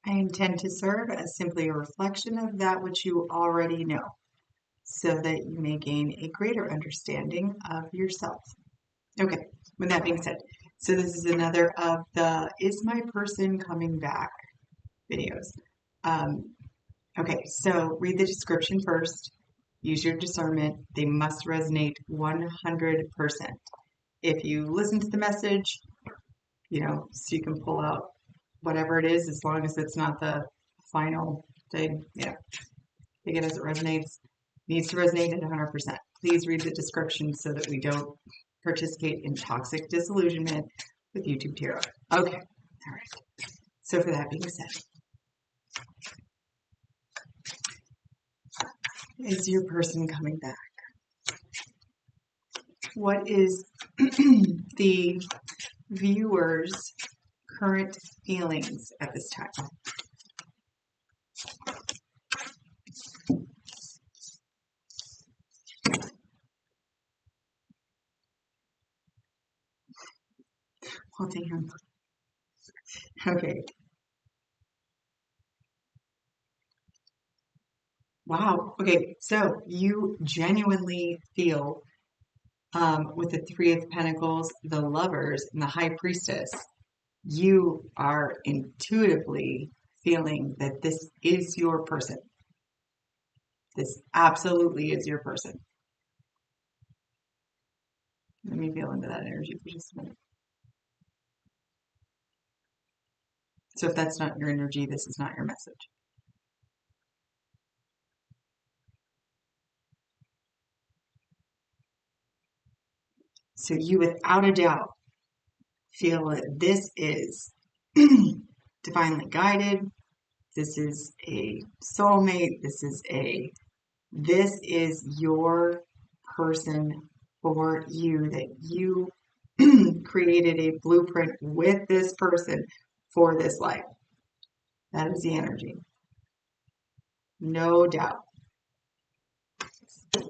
I intend to serve as simply a reflection of that which you already know, so that you may gain a greater understanding of yourself. Okay, with that being said, so this is another of the Is My Person Coming Back videos. Okay, so read the description first. Use your discernment. They must resonate 100%. If you listen to the message, so you can pull out whatever it is, as long as it's not the final thing. Yeah, take it as it resonates. Needs to resonate at 100%. Please read the description so that we don't participate in toxic disillusionment with YouTube Tarot. Okay, all right. So for that being said, is your person coming back? What is the viewer's current feelings at this time? Oh, damn. Okay. Wow. Okay. So you genuinely feel, with the Three of Pentacles, the Lovers, and the High Priestess, you are intuitively feeling that this is your person. This absolutely is your person. Let me feel into that energy for just a minute. So if that's not your energy, this is not your message. So you, without a doubt, feel that this is divinely guided. This is a soulmate. This is your person for you, that you created a blueprint with this person for this life. That is the energy. No doubt.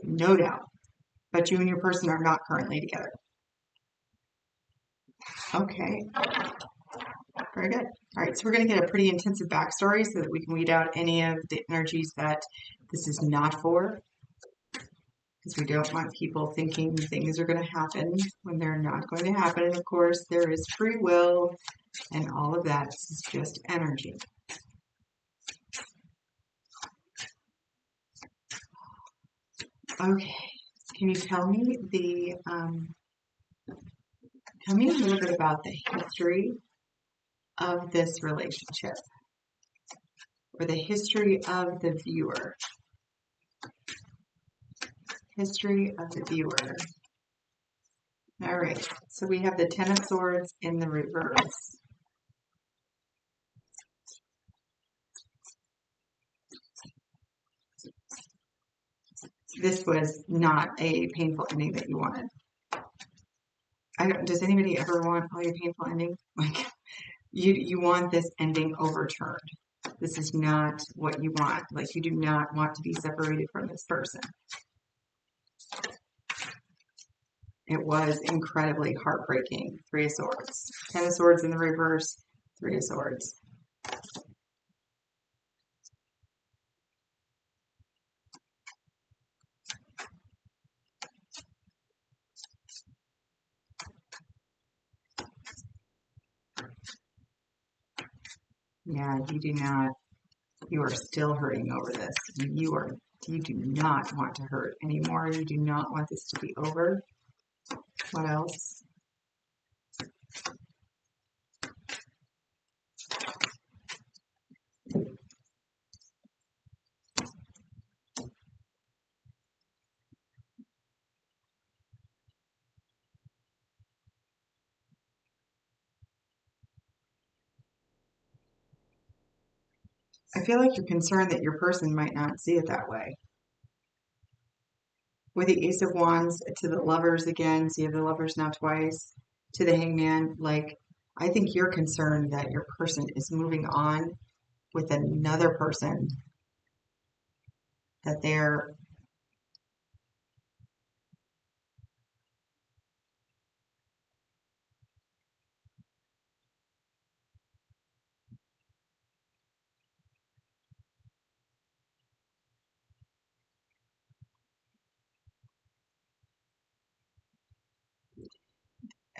No doubt. But you and your person are not currently together. Okay. Very good. All right, so we're going to get a pretty intensive backstory so that we can weed out any of the energies that this is not for, because we don't want people thinking things are going to happen when they're not going to happen. And of course, there is free will and all of that. This is just energy. Okay, can you tell me tell me a little bit about the history of this relationship, or the history of the viewer? History of the viewer. All right, so we have the Ten of Swords in the reverse. This was not a painful ending that you wanted. Does anybody ever want a painful ending? Like, you want this ending overturned. This is not what you want. Like, you do not want to be separated from this person. It was incredibly heartbreaking. Three of Swords. Ten of Swords in the reverse. Three of Swords. Yeah, you are still hurting over this. You do not want to hurt anymore. You do not want this to be over. What else? I feel like you're concerned that your person might not see it that way. With the Ace of Wands to the Lovers again, so you have the Lovers now twice, to the Hangman, like, I think you're concerned that your person is moving on with another person, that they're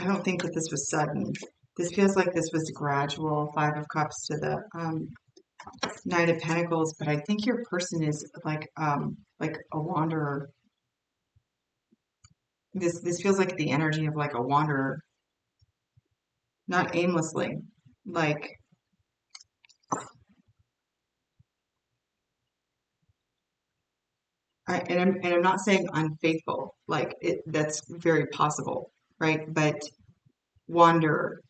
I don't think that this was sudden. This feels like this was gradual. Five of Cups to the Knight of Pentacles, but I think your person is like a wanderer. This feels like the energy of like a wanderer, not aimlessly. Like I'm not saying unfaithful. Like that's very possible, right? But wandering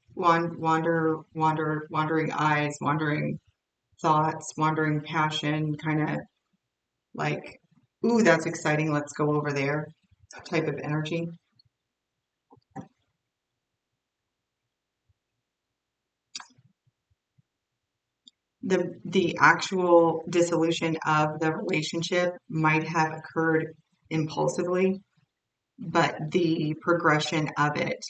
eyes, wandering thoughts, wandering passion, kind of like, ooh, that's exciting. Let's go over there type of energy. The actual dissolution of the relationship might have occurred impulsively, but the progression of it,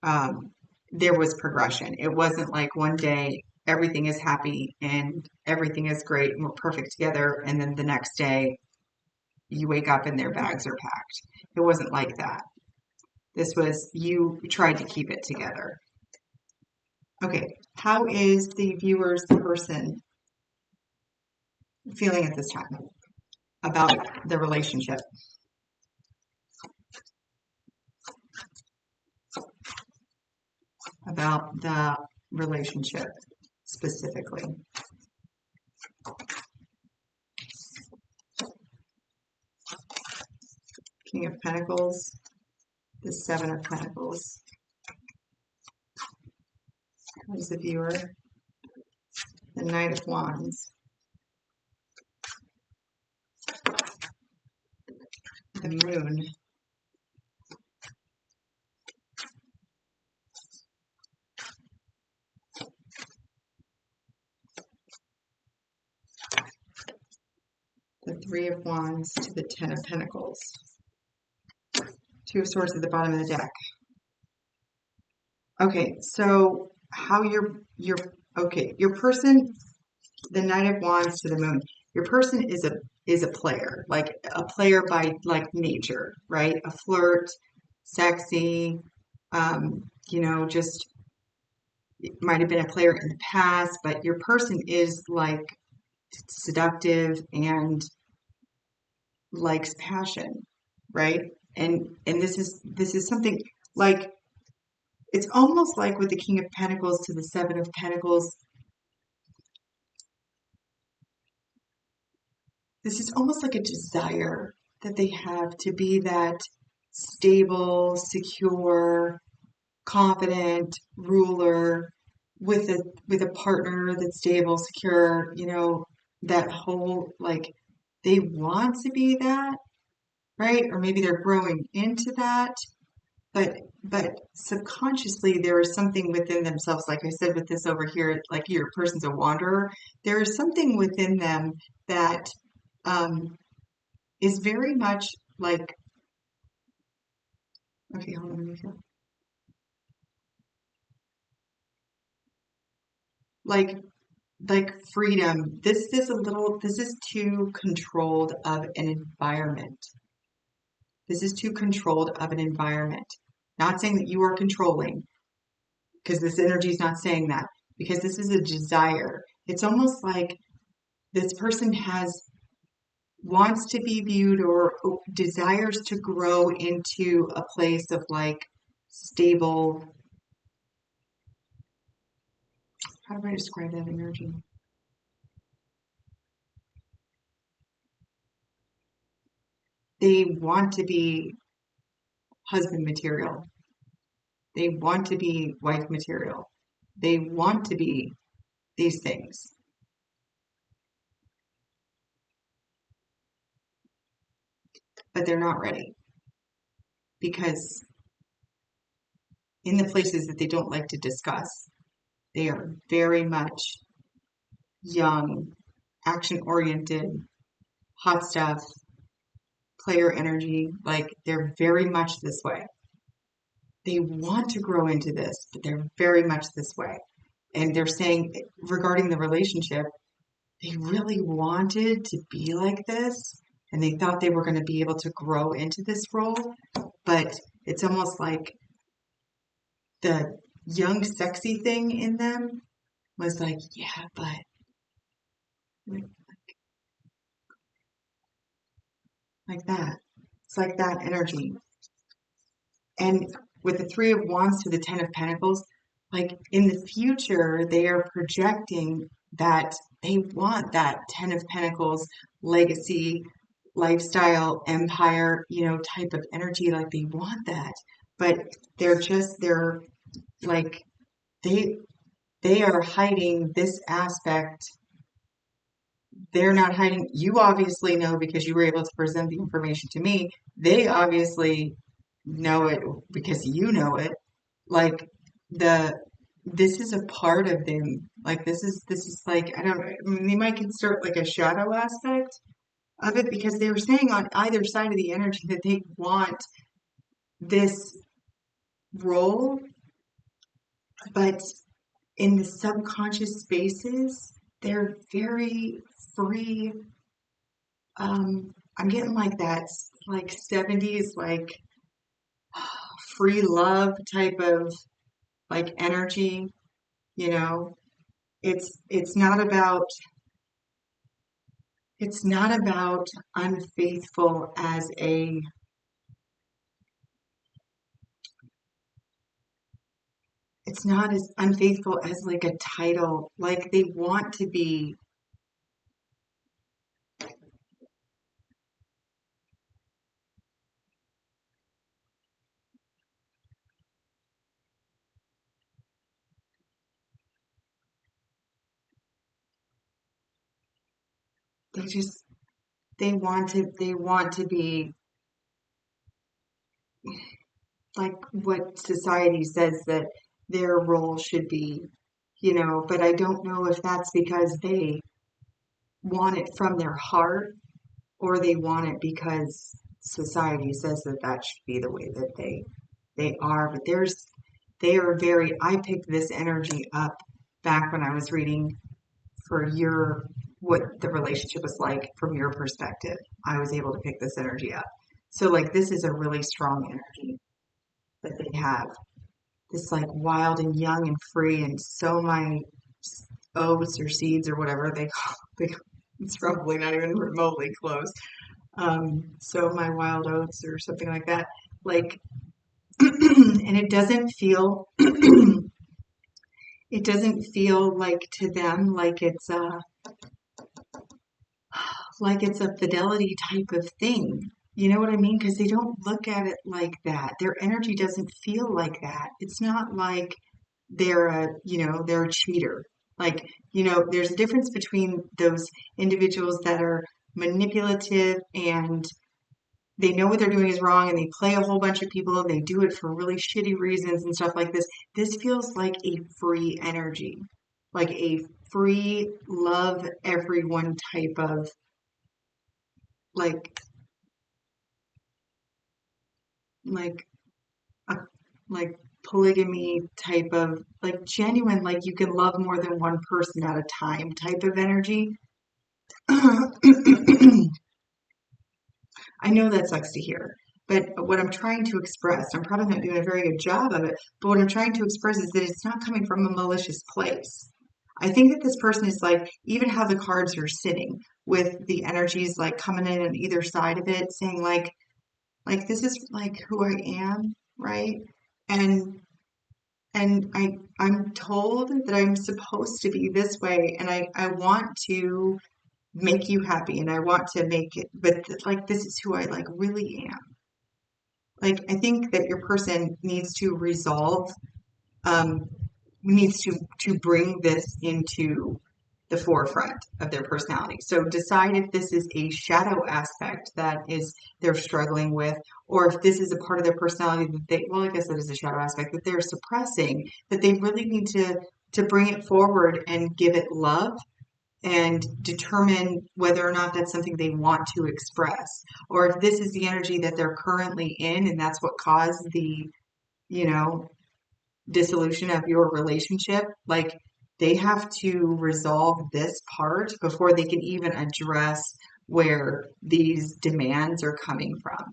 um, there was progression. It wasn't like one day everything is happy and everything is great and we're perfect together, and then the next day you wake up and their bags are packed. It wasn't like that. This was you tried to keep it together. Okay, how is the viewer's person feeling at this time about the relationship? About the relationship specifically. King of Pentacles, the Seven of Pentacles. There's the viewer. The Knight of Wands. The Moon. The Three of Wands to the Ten of Pentacles. Two of Swords at the bottom of the deck. Okay, so how your person, the Knight of Wands to the Moon. Your person is a player, like a player by like nature, right? A flirt, sexy, just it might have been a player in the past, but your person is like seductive and likes passion, right? And this is something like it's almost like with the King of Pentacles to the Seven of Pentacles. This is almost like a desire that they have to be that stable, secure, confident ruler with a partner that's stable, secure, that whole like they want to be that, right? Or maybe they're growing into that, but subconsciously there is something within themselves, like I said with this over here, like your person's a wanderer. There is something within them that um is very much like okay, hold on, let me feel. Like freedom. This is too controlled of an environment. This is too controlled of an environment. Not saying that you are controlling, because this energy is not saying that, because this is a desire. It's almost like this person wants to be viewed or desires to grow into a place of like stable, how do I describe that energy? They want to be husband material. They want to be wife material. They want to be these things, but they're not ready because in the places that they don't like to discuss, they are very much young, action oriented, hot stuff, player energy. Like they're very much this way. They want to grow into this, but they're very much this way. And they're saying regarding the relationship, they really wanted to be like this and they thought they were going to be able to grow into this role, but it's almost like the young, sexy thing in them was like, yeah, but like, like that. It's like that energy. And with the Three of Wands to the Ten of Pentacles, like in the future, they are projecting that they want that Ten of Pentacles legacy, lifestyle, empire, type of energy. Like they want that. But they're like, they, they are hiding this aspect. They're not hiding. You obviously know because you were able to present the information to me. They obviously know it because you know it. Like the this is a part of them. Like this is like I don't know. I mean, they might consider it like a shadow aspect of it because they were saying on either side of the energy that they want this role, but in the subconscious spaces, they're very free. I'm getting like that, like 70s, like free love type of like energy, you know. It's not about unfaithful as a it's not as unfaithful as like a title. Like they want to be they just they want to be like what society says that their role should be, but I don't know if that's because they want it from their heart or they want it because society says that that should be the way that they are. But they are very. I picked this energy up back when I was reading for your what the relationship was like from your perspective. I was able to pick this energy up. So like this is a really strong energy that they have. This like wild and young and free and so my oats or seeds or whatever they it's probably not even remotely close. So my wild oats or something like that. Like and it doesn't feel like to them like it's a fidelity type of thing. You know what I mean? Because they don't look at it like that. Their energy doesn't feel like that. It's not like they're a cheater. Like, there's a difference between those individuals that are manipulative and they know what they're doing is wrong and they play a whole bunch of people and they do it for really shitty reasons and stuff like this. This feels like a free energy, like a free love everyone type of like like a like polygamy type of like genuine like you can love more than one person at a time type of energy. I know that sucks to hear, but what I'm trying to express, I'm probably not doing a very good job of it, but what I'm trying to express is that it's not coming from a malicious place. I think that this person is like, even how the cards are sitting with the energies like coming in on either side of it, saying like this is like who I am, right? And I'm told that I'm supposed to be this way, and I want to make you happy, and I want to make it, but like this is who I like really am. Like I think that your person needs to resolve, um, needs to bring this into the forefront of their personality. So decide if this is a shadow aspect that is they're struggling with, or if this is a part of their personality that well, I guess that is a shadow aspect that they're suppressing, that they really need to bring it forward and give it love and determine whether or not that's something they want to express, or if this is the energy that they're currently in and that's what caused the, you know, dissolution of your relationship, like they have to resolve this part before they can even address where these demands are coming from.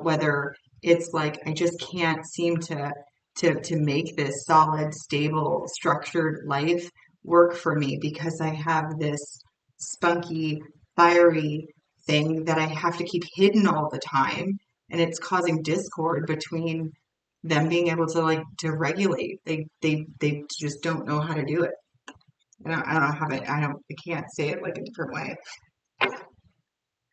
Whether it's like, I just can't seem to to make this solid, stable, structured life work for me because I have this spunky, fiery thing that I have to keep hidden all the time, and it's causing discord between them being able to like to regulate. They just don't know how to do it. I don't have it. I can't say it like a different way.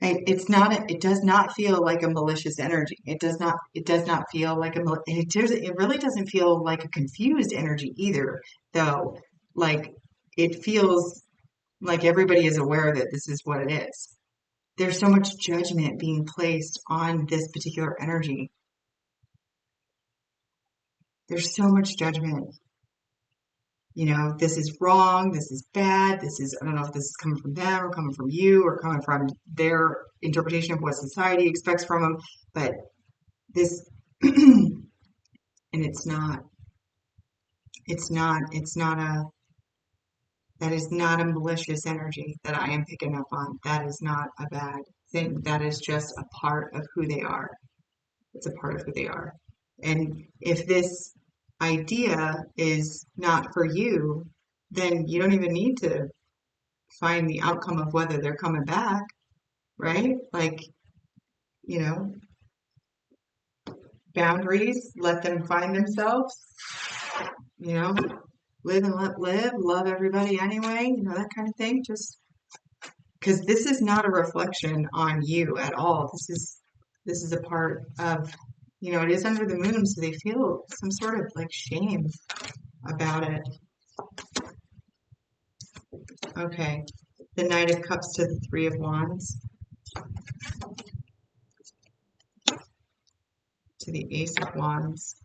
It's not, it does not feel like a malicious energy. It does not feel like it really doesn't feel like a confused energy either, though. Like it feels like everybody is aware that this is what it is. There's so much judgment being placed on this particular energy. There's so much judgment. This is wrong, this is bad, I don't know if this is coming from them or coming from you or coming from their interpretation of what society expects from them, but this, and that is not a malicious energy that I am picking up on. That is not a bad thing. That is just a part of who they are. It's a part of who they are. And if this idea is not for you, then you don't even need to find the outcome of whether they're coming back, right? Like, you know, boundaries, let them find themselves, you know, live and let live, love everybody anyway, that kind of thing. Just because this is not a reflection on you at all. This is a part of, it is under the moon, so they feel some sort of like shame about it. Okay. The Knight of Cups to the Three of Wands. To the Ace of Wands.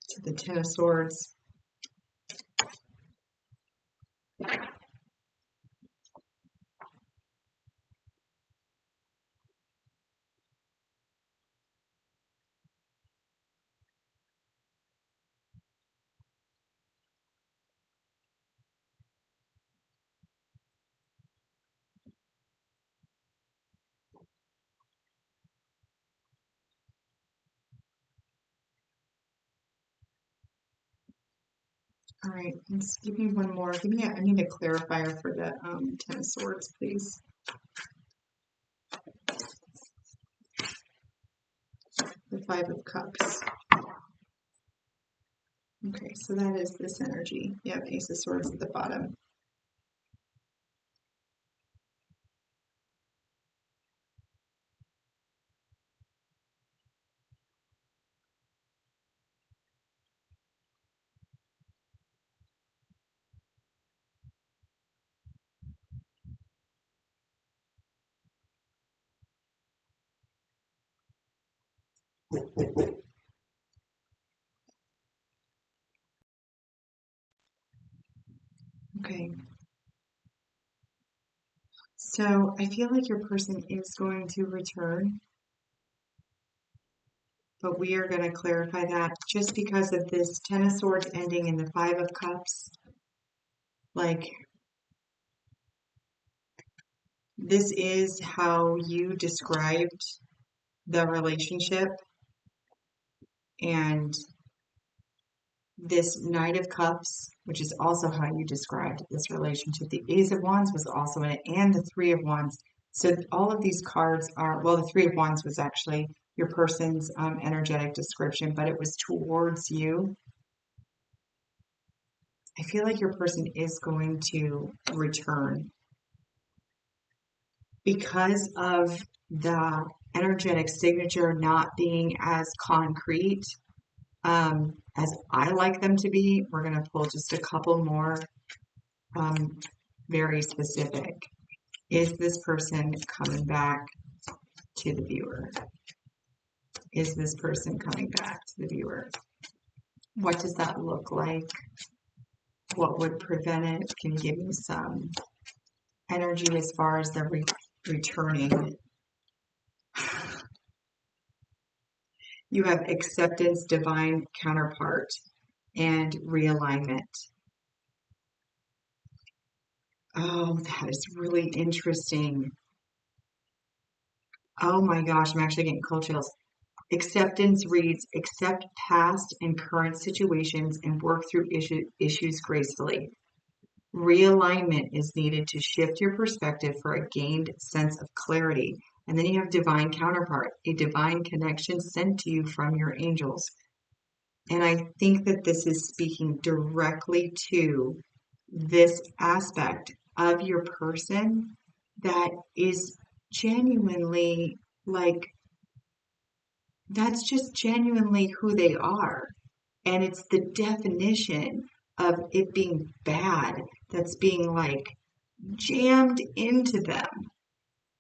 To the Ten of Swords. All right, let's give me one more. I need a clarifier for the Ten of Swords, please. The Five of Cups. Okay, so that is this energy. You have Ace of Swords at the bottom. Okay. So I feel like your person is going to return, but we are going to clarify that just because of this Ten of Swords ending in the Five of Cups. Like, this is how you described the relationship, and this Knight of Cups, which is also how you described this relationship. The Ace of Wands was also in it, and the Three of Wands. So all of these cards are, well, the Three of Wands was actually your person's energetic description, but it was towards you. I feel like your person is going to return because of the energetic signature not being as concrete as I like them to be. We're going to pull just a couple more very specific. Is this person coming back to the viewer? Is this person coming back to the viewer? What does that look like? What would prevent it? Can you give me some energy as far as the returning? You have acceptance, divine counterpart, and realignment. Oh, that is really interesting. Oh my gosh, I'm actually getting cold chills. Acceptance reads, accept past and current situations and work through issues gracefully. Realignment is needed to shift your perspective for a gained sense of clarity. And then you have divine counterpart, a divine connection sent to you from your angels. And I think that this is speaking directly to this aspect of your person that is genuinely like, that's just genuinely who they are. And it's the definition of it being bad that's being like jammed into them.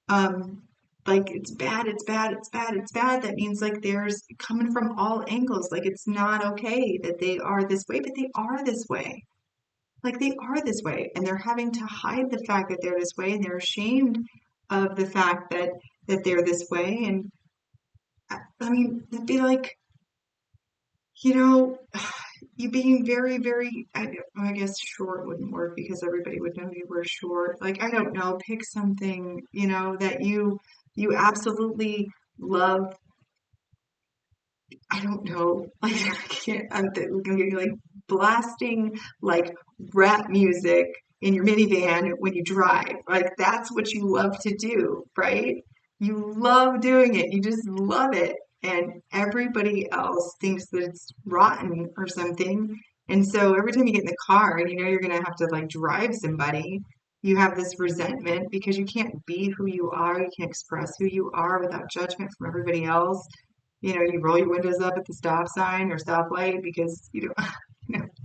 Um, like it's bad, it's bad, it's bad, it's bad. That means like there's coming from all angles. Like it's not okay that they are this way, but they are this way. Like they are this way, and they're having to hide the fact that they're this way, and they're ashamed of the fact that they're this way. And I mean, it'd be like, you know, you being very, very, I guess short wouldn't work because everybody would know you were short. Like, I don't know, pick something, that you absolutely love. I don't know. Like, I can't, I'm gonna be like blasting like rap music in your minivan when you drive. Like, that's what you love to do, right? You love doing it. You just love it. And everybody else thinks that it's rotten or something. And so every time you get in the car and you know you're gonna have to like drive somebody, you have this resentment because you can't be who you are. You can't express who you are without judgment from everybody else. You roll your windows up at the stop sign or stoplight because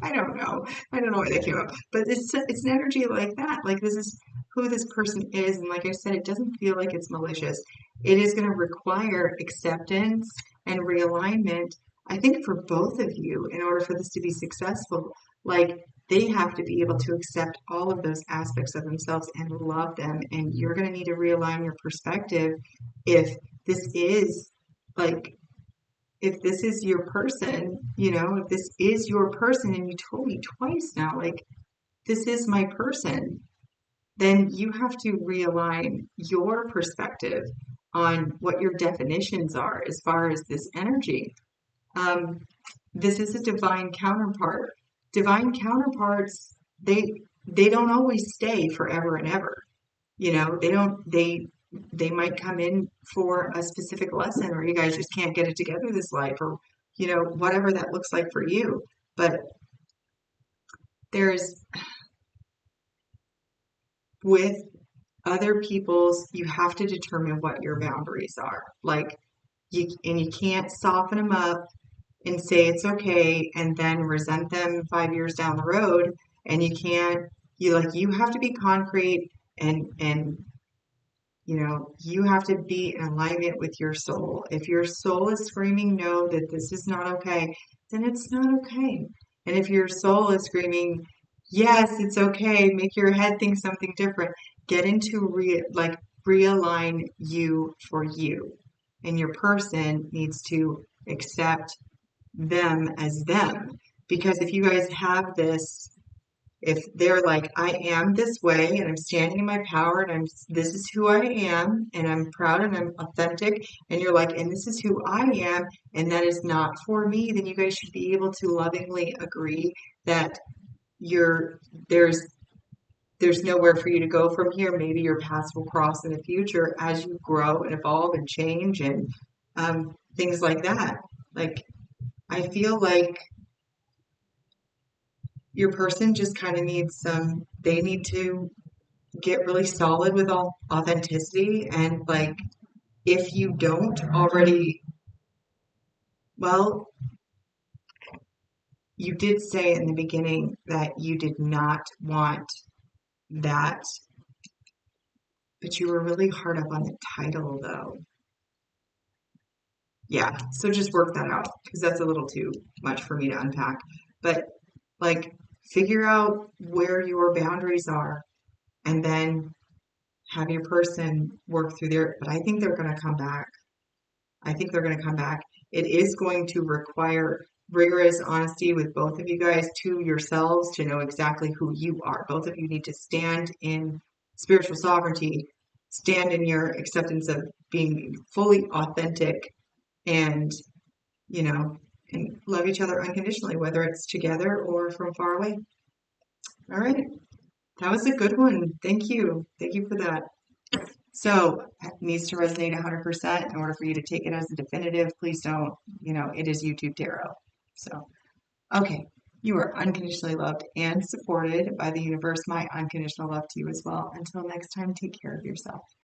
I don't know. I don't know why that came up, but it's an energy like that. Like this is who this person is, and like I said, it doesn't feel like it's malicious. It is going to require acceptance and realignment. I think for both of you, in order for this to be successful, like they have to be able to accept all of those aspects of themselves and love them. And you're going to need to realign your perspective if this is like if this is your person, if this is your person, and you told me twice now, like, this is my person, then you have to realign your perspective on what your definitions are as far as this energy. Um, this is a divine counterpart. Divine counterparts, they don't always stay forever and ever. They don't they might come in for a specific lesson, or you guys just can't get it together this life, or whatever that looks like for you. But there's with other people's, you have to determine what your boundaries are. Like you can't soften them up and say it's okay and then resent them 5 years down the road. And you have to be concrete, and you have to be in alignment with your soul. If your soul is screaming no, that this is not okay, then it's not okay. And if your soul is screaming, yes, it's okay, make your head think something different, get into realign you for you. And your person needs to accept them as them. Because if you guys have this, if they're like, I am this way and I'm standing in my power and this is who I am and I'm proud and I'm authentic, and you're like, and this is who I am and that is not for me, then you guys should be able to lovingly agree that you're there's nowhere for you to go from here. Maybe your paths will cross in the future as you grow and evolve and change, and things like that. Like, I feel like your person just kind of needs they need to get really solid with authenticity. And like, if you don't already, well, you did say in the beginning that you did not want that, but you were really hard up on the title though. Yeah, so just work that out because that's a little too much for me to unpack. But like, figure out where your boundaries are and then have your person work through their, but I think they're going to come back. I think they're going to come back. It is going to require rigorous honesty with both of you guys to yourselves to know exactly who you are. Both of you need to stand in spiritual sovereignty, stand in your acceptance of being fully authentic and, you know, and love each other unconditionally, whether it's together or from far away. All right. That was a good one. Thank you. Thank you for that. So it needs to resonate 100% in order for you to take it as a definitive. Please don't, it is YouTube tarot. So, okay. You are unconditionally loved and supported by the universe. My unconditional love to you as well. Until next time, take care of yourself.